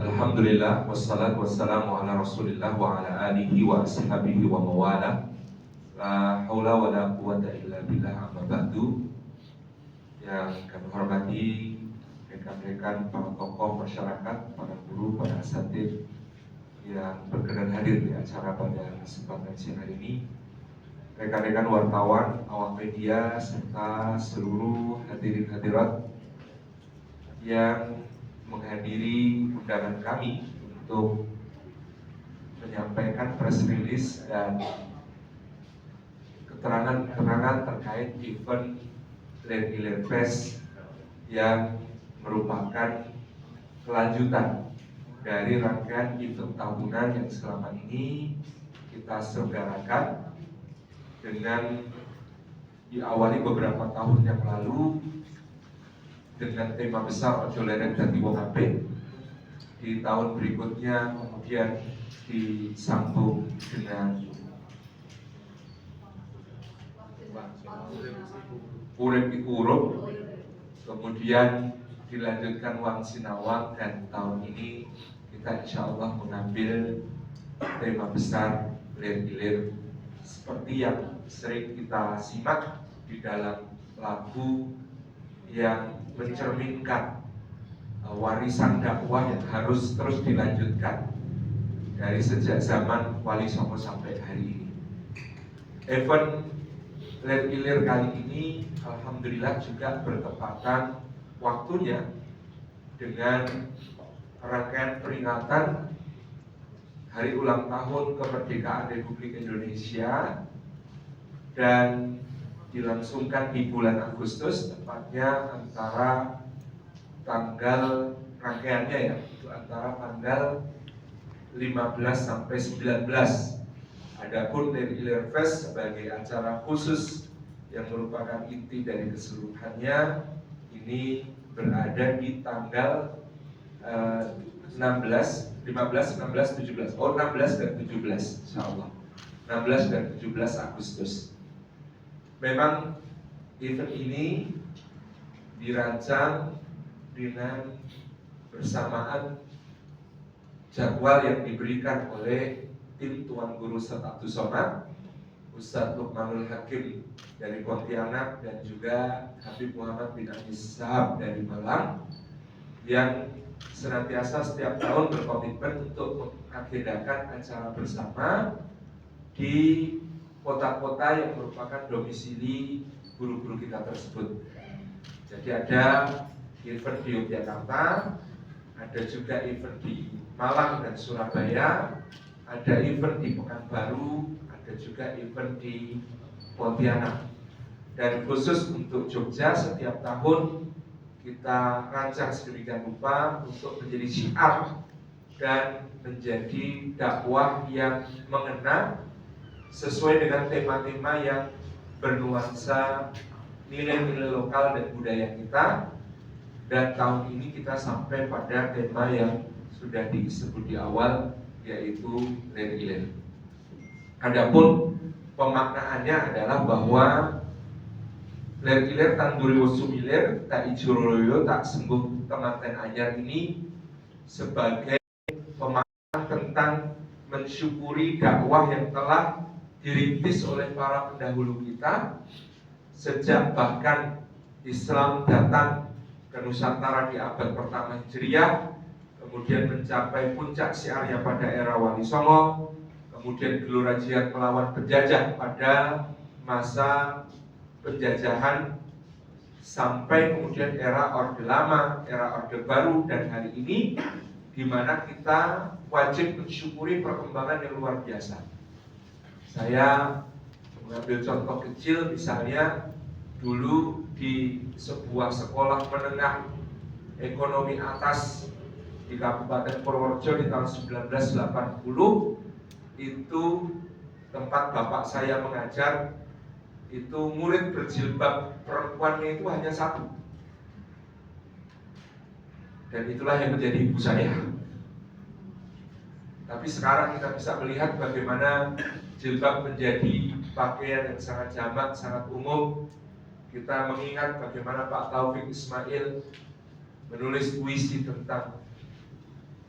Alhamdulillah, wassalatu wassalamu ala rasulillah wa ala alihi wa ashabihi wa mawala. La haula wa la quwata illa billah, amma ba'du. Yang kami hormati rekan-rekan para tokoh masyarakat, para guru, para asatidz yang berkenan hadir di acara pada kesempatan siang hari ini, rekan-rekan wartawan, awak media, serta seluruh hadirin hadirat yang menghadiri undangan kami untuk menyampaikan press release dan keterangan-keterangan terkait event Land Ilir Fest yang merupakan kelanjutan dari rangkaian event tahunan yang selama ini kita selenggarakan dengan diawali beberapa tahun yang lalu dengan tema besar Ojo Lereng Dadi Wong Apik. Di tahun berikutnya kemudian disambung dengan Urip iku Urup, kemudian dilanjutkan Wang Sinawang, dan tahun ini kita insya Allah mengambil tema besar Lir Ilir seperti yang sering kita simak di dalam lagu yang mencerminkan warisan dakwah yang harus terus dilanjutkan dari sejak zaman Wali Songo sampai hari ini. Event Lir Ilir kali ini alhamdulillah juga bertepatan waktunya dengan rangkaian peringatan Hari Ulang Tahun Kemerdekaan Republik Indonesia, dan dilangsungkan di bulan Agustus, tepatnya antara tanggal rangkaiannya ya, itu antara tanggal 15 sampai 19. Adapun Lir Ilir Fest sebagai acara khusus yang merupakan inti dari keseluruhannya ini berada di tanggal 16, 15, 16, 17. Oh, 16 dan 17 insyaallah. 16 dan 17 Agustus. Memang event ini dirancang dengan bersamaan jadwal yang diberikan oleh tim Tuan Guru Status Sonat, Ustadz Lukmanul Hakim dari Pontianak, dan juga Habib Muhammad bin Anis Sahab dari Malang, yang senantiasa setiap tahun berkomitmen untuk mengagendakan acara bersama di kota-kota yang merupakan domisili guru-guru kita tersebut. Jadi ada event di Yogyakarta, ada juga event di Malang dan Surabaya, ada event di Pekanbaru, ada juga event di Pontianak. Dan khusus untuk Jogja, setiap tahun kita rancang sedemikian rupa untuk menjadi syiar dan menjadi dakwah yang mengena sesuai dengan tema-tema yang bernuansa nilai-nilai lokal dan budaya kita. Dan tahun ini kita sampai pada tema yang sudah disebut di awal, yaitu Lir Ilir. Adapun pemaknaannya adalah bahwa Lir Ilir tanduri wusumilir tak ijuroloyo tak sembuh temanten anyar ini sebagai pemaknaan tentang mensyukuri dakwah yang telah dirintis oleh para pendahulu kita sejak bahkan Islam datang ke Nusantara di abad pertama Hijriah, kemudian mencapai puncak syiarnya pada era Wali Songo, kemudian gelora jihad melawan penjajah pada masa penjajahan, sampai kemudian era Orde Lama, era Orde Baru, dan hari ini di mana kita wajib mensyukuri perkembangan yang luar biasa. Saya mengambil contoh kecil, misalnya dulu di sebuah sekolah menengah ekonomi atas di Kabupaten Purworejo di tahun 1980, itu tempat bapak saya mengajar, itu murid berjilbab perempuannya itu hanya satu, dan itulah yang menjadi ibu saya. Tapi sekarang kita bisa melihat bagaimana jilbab menjadi pakaian yang sangat jamak, sangat umum, kita mengingat bagaimana Pak Taufik Ismail menulis puisi tentang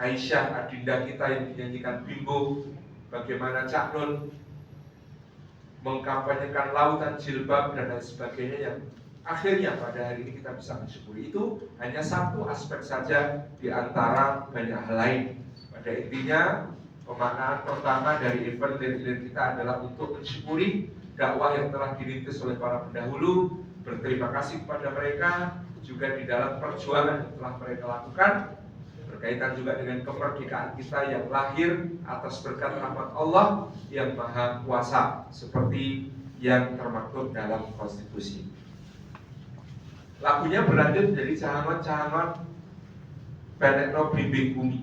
Aisyah, adinda kita yang dinyanyikan Bimbo, bagaimana Cak Nun mengkampanyekan lautan jilbab dan lain sebagainya, yang akhirnya pada hari ini kita bisa mensyukuri. Itu hanya satu aspek saja di antara banyak hal lain. Pada intinya, pemaknaan pertama dari event Lir-Lir kita adalah untuk mensyukuri dakwah yang telah dirintis oleh para pendahulu, berterima kasih kepada mereka, juga di dalam perjuangan yang telah mereka lakukan, berkaitan juga dengan kemerdekaan kita yang lahir atas berkat rahmat Allah yang Maha Kuasa, seperti yang termaktub dalam konstitusi. Lagunya berlanjut dari cahangon-cahangon penekno blimbing bumi.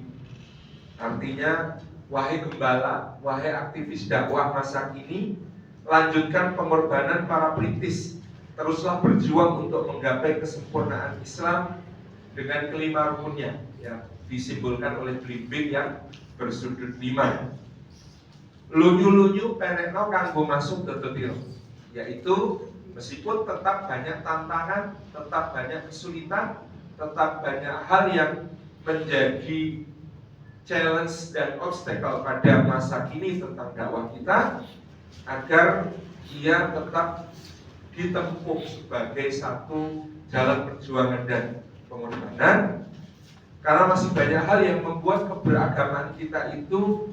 Artinya, wahai gembala, wahai aktivis dakwah masa kini, lanjutkan pengorbanan para perintis. Teruslah berjuang untuk menggapai kesempurnaan Islam dengan kelima rukunnya, yang disimbolkan oleh blimbing yang bersudut 5. Lunyu-lunyu penekno kanggo masuk tetepiro, yaitu meskipun tetap banyak tantangan, tetap banyak kesulitan, tetap banyak hal yang menjadi challenge dan obstacle pada masa kini tentang dakwah kita, agar ia tetap ditempuh sebagai satu jalan perjuangan dan pengorbanan, karena masih banyak hal yang membuat keberagaman kita itu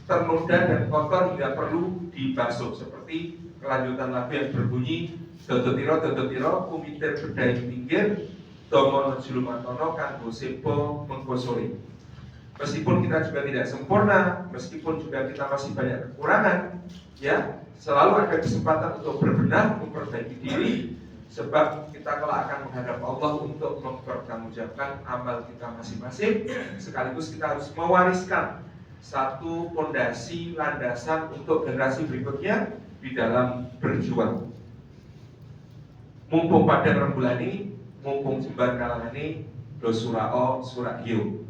ternoda dan kotor hingga perlu dibasuh, seperti kelanjutan lagu yang berbunyi Dodotiro kumitir bedai pinggir Domono julumatono kanggo sepo mengkosori. Meskipun kita juga tidak sempurna, meskipun juga kita masih banyak kekurangan, ya, selalu ada kesempatan untuk berbenah, memperbaiki diri, sebab kita kelak akan menghadap Allah untuk mempertanggungjawabkan amal kita masing-masing. Sekaligus kita harus mewariskan satu fondasi landasan untuk generasi berikutnya di dalam berjuang. Mumpung pada rembulan, mumpung jembar kalangani do surao surakio.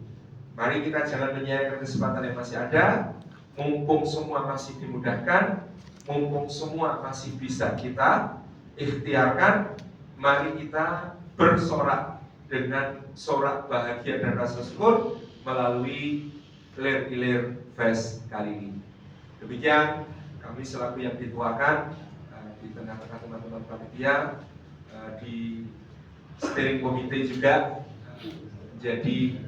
Mari kita jangan menyia-nyiakan kesempatan yang masih ada. Mumpung semua masih dimudahkan, mumpung semua masih bisa kita ikhtiarkan, mari kita bersorak dengan sorak bahagia dan rasa syukur melalui Lir-Lir Fest kali ini. Demikian kami selaku yang dituakan di tengah-tengah teman-teman panitia, di steering komite juga menjadi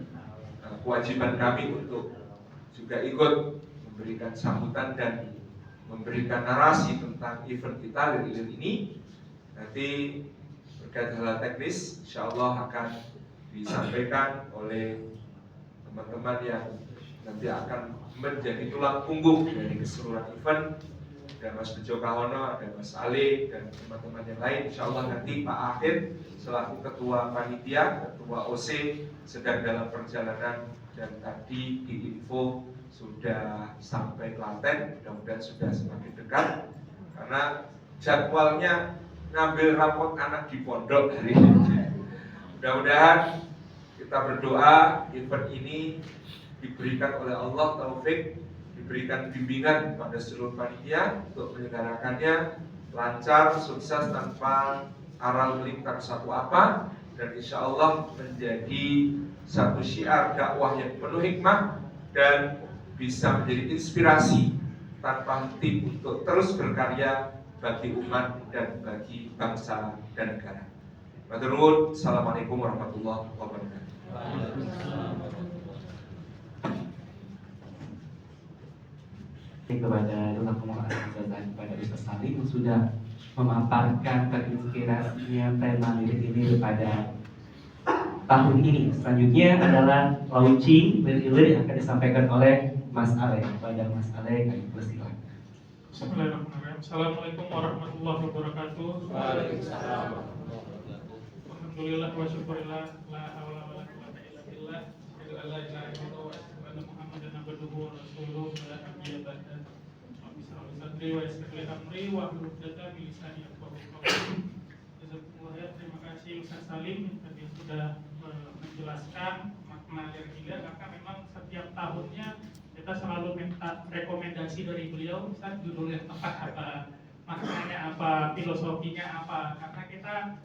kewajiban kami untuk juga ikut memberikan sambutan dan memberikan narasi tentang event kita Lir-Lir ini. Nanti berkait hal teknis, insya Allah akan disampaikan oleh teman-teman yang nanti akan menjadi tulang punggung dari keseluruhan event. Ada Mas Bejo Kahono, ada Mas Ali, dan teman-teman yang lain. Insya Allah nanti Pak Akhir selaku Ketua Panitia, Ketua OC sedang dalam perjalanan, dan tadi diinfo sudah sampai Klaten. Mudah-mudahan sudah semakin dekat, karena jadwalnya ngambil rapot anak di pondok hari ini. Mudah-mudahan kita berdoa event ini diberikan oleh Allah taufik, diberikan bimbingan pada seluruh panitia untuk menyelenggarakannya lancar, sukses, tanpa aral melintang satu apa, dan insya Allah menjadi satu syiar dakwah yang penuh hikmah dan bisa menjadi inspirasi tanpa henti untuk terus berkarya bagi umat dan bagi bangsa dan negara. Matur nuwun. Assalamualaikum warahmatullahi wabarakatuh. Kepada Duta Pengelolaan dan kepada Ustaz Salim yang sudah memaparkan terinspirasinya tema lirik ini pada tahun ini. Selanjutnya adalah launching lirik yang akan disampaikan oleh Mas Ale. Kepada Mas Ale, kami persilakan. Bismillahirrahmanirrahim. Assalamualaikum warahmatullahi wabarakatuh. Waalaikumsalam. Alhamdulillah wa syukurillah, la haula wa la quwwata illa billah. Asyhadu an la ilaha illallah wa asyhadu anna Muhammadan abduhu wa rasuluhu la nabiyya ba'da. Sadri wa yassir li amri wa hlul 'uqdatam min lisani yafqahu qawli. Jazakumullah, terima kasih Ustaz Salim tadi sudah menjelaskan makna dari Lir, karena memang setiap tahunnya kita selalu minta rekomendasi dari beliau, Ustaz, judul yang tepat apa, maknanya apa, filosofinya apa, karena kita kita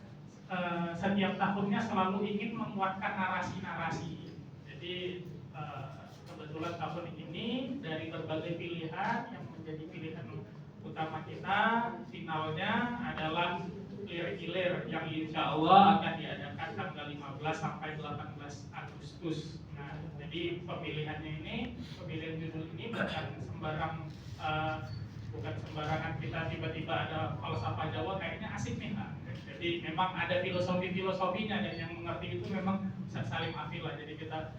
setiap tahunnya selalu ingin menguatkan narasi-narasi. Jadi kebetulan tahun ini dari berbagai pilihan yang menjadi pilihan utama kita, finalnya adalah Lir-Ilir yang insya Allah akan diadakan tanggal 15 sampai 18 Agustus. Nah, jadi pemilihan judul ini bukan sembarangan kita tiba-tiba ada falsafah Jawa kayaknya asik nih. Nah, jadi memang ada filosofinya, dan yang mengerti itu memang Ustaz Salim Afila. Jadi kita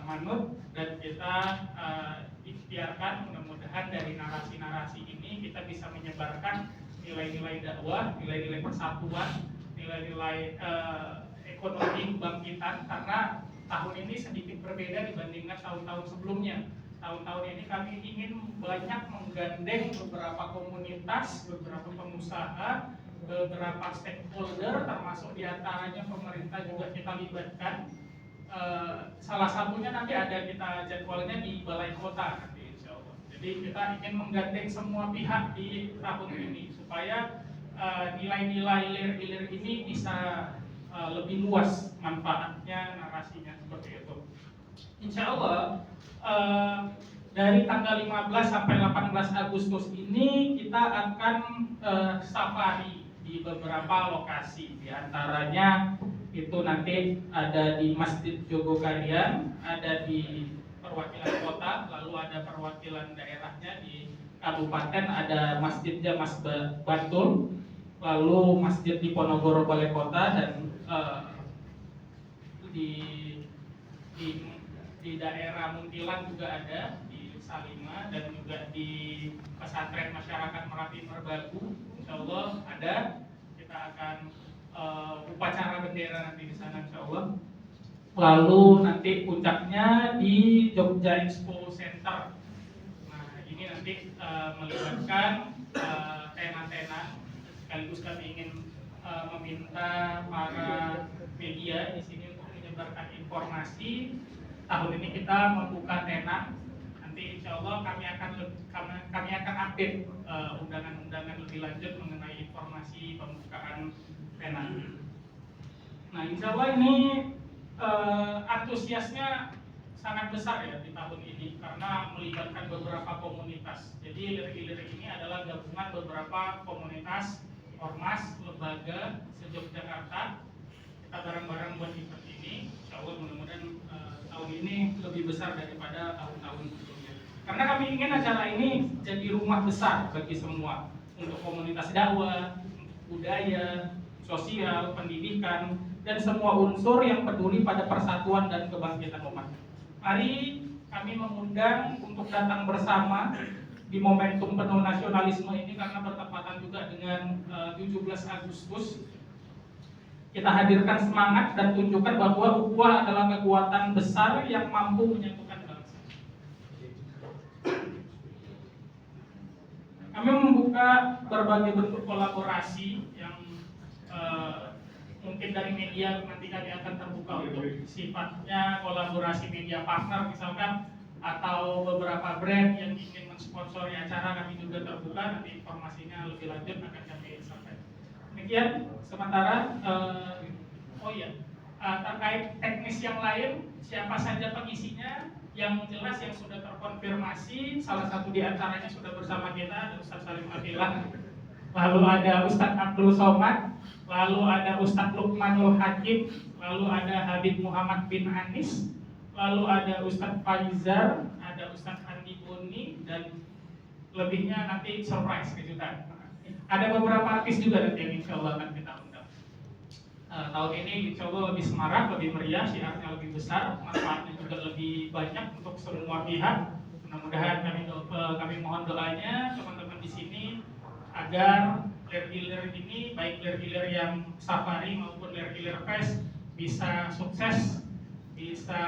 manut dan kita ikhtiarkan, mudah-mudahan dari narasi-narasi ini kita bisa menyebarkan nilai-nilai dakwah, nilai-nilai persatuan, nilai-nilai ekonomi kebangkitan, karena tahun ini sedikit berbeda dibandingkan tahun-tahun sebelumnya. Tahun-tahun ini kami ingin banyak menggandeng beberapa komunitas, beberapa pengusaha, beberapa stakeholder, termasuk diantaranya pemerintah juga kita libatkan. Salah satunya nanti ada kita jadwalnya di Balai Kota nanti insya Allah. Jadi kita ingin menggandeng semua pihak di tahun ini supaya nilai-nilai Lir-Ilir ini bisa lebih luas manfaatnya, narasinya seperti itu. Insya Allah dari tanggal 15 sampai 18 Agustus ini kita akan safari di beberapa lokasi. Di antaranya itu nanti ada di Masjid Jogokarian, ada di perwakilan kota, lalu ada perwakilan daerahnya di kabupaten, ada Masjidnya Mas Bantul, lalu masjid di Ponorogo Balai Kota, dan di daerah Muntilan juga ada, di Salima, dan juga di pesantren masyarakat Merapi Merbabu. Insya Allah ada, kita akan upacara bendera nanti di sana insya Allah. Lalu nanti puncaknya di Jogja Expo Center. Nah ini nanti melibatkan tenan-tenan, sekaligus kami ingin meminta para media di sini untuk menyebarkan informasi. Tahun ini kita membuka tenan. Nanti insya Allah kami akan update undangan-undangan lebih lanjut mengenai informasi pembukaan tenan. Nah insya Allah ini antusiasnya sangat besar ya di tahun ini karena melibatkan beberapa komunitas. Jadi Lir-Ilir ini adalah gabungan beberapa komunitas, ormas, lembaga se-Yogyakarta. Kita bareng-bareng buat event ini. Insya Allah mudah-mudahan tahun ini lebih besar daripada tahun-tahun sebelumnya. Karena kami ingin acara ini jadi rumah besar bagi semua, untuk komunitas dakwah, budaya, sosial, pendidikan, dan semua unsur yang peduli pada persatuan dan kebangkitan umat. Mari kami mengundang untuk datang bersama di momentum penuh nasionalisme ini, karena bertepatan juga dengan 17 Agustus. Kita hadirkan semangat dan tunjukkan bahwa ukhuwah adalah kekuatan besar yang mampu menyatukan bangsa. Kami membuka berbagai bentuk kolaborasi yang mungkin dari media nanti kami akan terbuka untuk sifatnya kolaborasi media partner misalkan, atau beberapa brand yang ingin mensponsori acara, kami juga terbuka. Nanti informasinya lebih lanjut akan kami sampaikan. Demikian sementara. Terkait teknis yang lain, siapa saja pengisinya, yang jelas yang sudah terkonfirmasi, salah satu di antaranya sudah bersama kita, ada Ustaz Salim Afila, lalu ada Ustadz Abdul Somad, lalu ada Ustadz Lukmanul Hakim, lalu ada Habib Muhammad bin Anis, lalu ada Ustadz Faizar, ada Ustadz Andi Boni, dan lebihnya nanti surprise kejutan. Ada beberapa artis juga nanti yang insya Allah akan kita undang. Tahun ini insya Allah lebih semarak, lebih meriah, syiarnya lebih besar, manfaatnya juga lebih banyak untuk semua pihak. Mudah-mudahan kami mohon doanya teman-teman di sini agar Lir-Ilir ini, baik Lir-Ilir yang safari maupun Lir-Ilir Fest, bisa sukses, bisa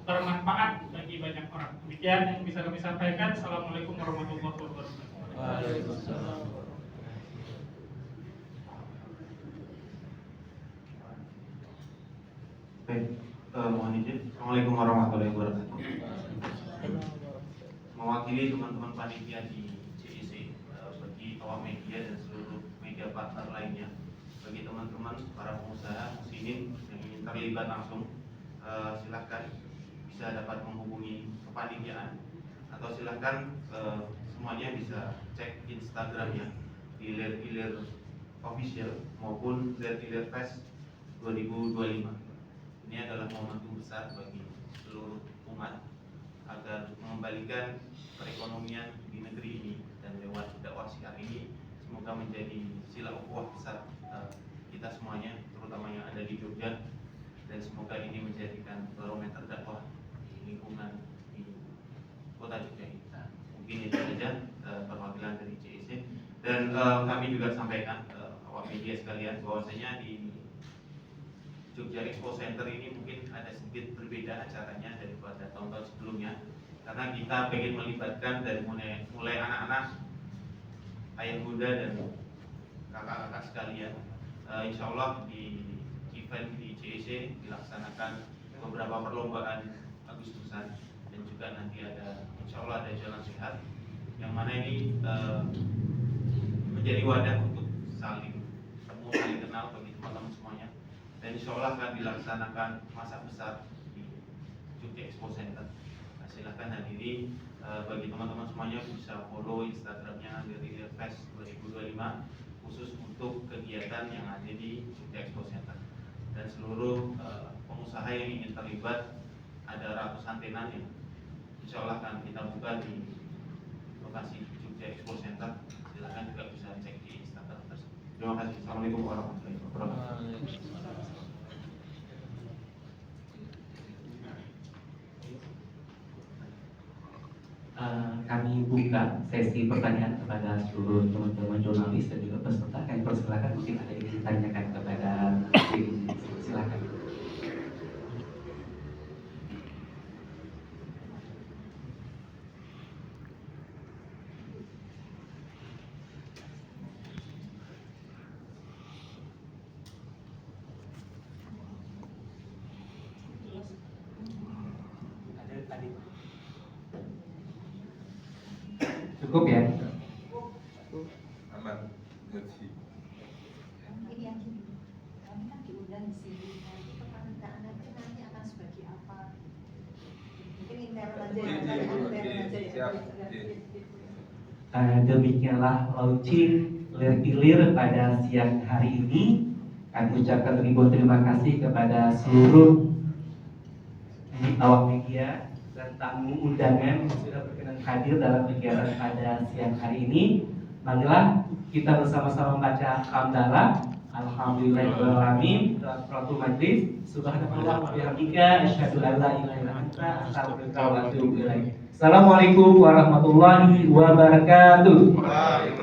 bermanfaat bagi banyak orang. Demikian yang bisa kami sampaikan. Assalamualaikum warahmatullahi wabarakatuh. Waalaikumsalam. Baik, mohon izin. Assalamualaikum warahmatullahi wabarakatuh. Mewakili teman-teman panitia di CIC, bagi awak media dan seluruh media partner lainnya, bagi teman-teman para pengusaha muslimin yang ingin terlibat langsung, silahkan bisa dapat menghubungi kepanitiaan atau silahkan semuanya bisa cek Instagramnya di Lir Official maupun Lir Fest 2025. Ini adalah momentum besar bagi seluruh umat agar mengembalikan perekonomian di negeri ini, dan lewat dakwah syiar ini semoga menjadi sila ukhuwah besar kita semuanya, terutama yang ada di Jogja, dan semoga ini menjadikan barometer dakwah di lingkungan di kota Jogja ini. Mungkin itu saja perwakilan dari CEC, dan kami juga sampaikan awak media sekalian bahwasanya di Jogja Expo Center ini mungkin ada sedikit berbeda acaranya daripada tahun-tahun sebelumnya, karena kita ingin melibatkan dari mulai anak-anak, ayah bunda dan kakak-kakak sekalian. Insya Allah di event di CEC dilaksanakan beberapa perlombaan Agustusan, dan juga nanti ada insya Allah ada jalan sehat, yang mana ini menjadi wadah untuk saling ketemu, saling kenal bagi teman-teman semuanya. Dan insya Allah akan dilaksanakan masa besar di Jogja Expo Center. Nah, silahkan hadiri, bagi teman-teman semuanya bisa follow Instagramnya dari Fest 2025 khusus untuk kegiatan yang ada di Jogja Expo Center. Dan seluruh pengusaha yang ingin terlibat, ada ratusan tenan yang insya Allah akan kita buka di lokasi Jogja Expo Center. Silahkan juga bisa cek di Instagram tersebut. Terima kasih. Assalamualaikum warahmatullahi wabarakatuh. Kami buka sesi pertanyaan kepada seluruh teman-teman jurnalis dan juga peserta. Kami persilakan, mungkin ada yang ditanyakan kepada silakan. Cukup ya? Aman. Jadi Ini yang kami kan diundang di sini, nanti kepanitaan nanti akan sebagai apa? Mungkin intern aja ya, intern aja ya. Demikianlah launching Lir pada siang hari ini. Kami ucapkan ribuan terima kasih kepada seluruh awak media dan tamu undangan yang sudah berkenan hadir dalam kegiatan pada siang hari ini. Marilah kita bersama-sama membaca hamdalah. Alhamdulillahirrahmanirrahim. Kafaratul majlis. Subhanallah wa bihamdika asyhadu an la ilaha illa anta astaghfiruka wa atubu ilaik. Assalamualaikum warahmatullahi wabarakatuh.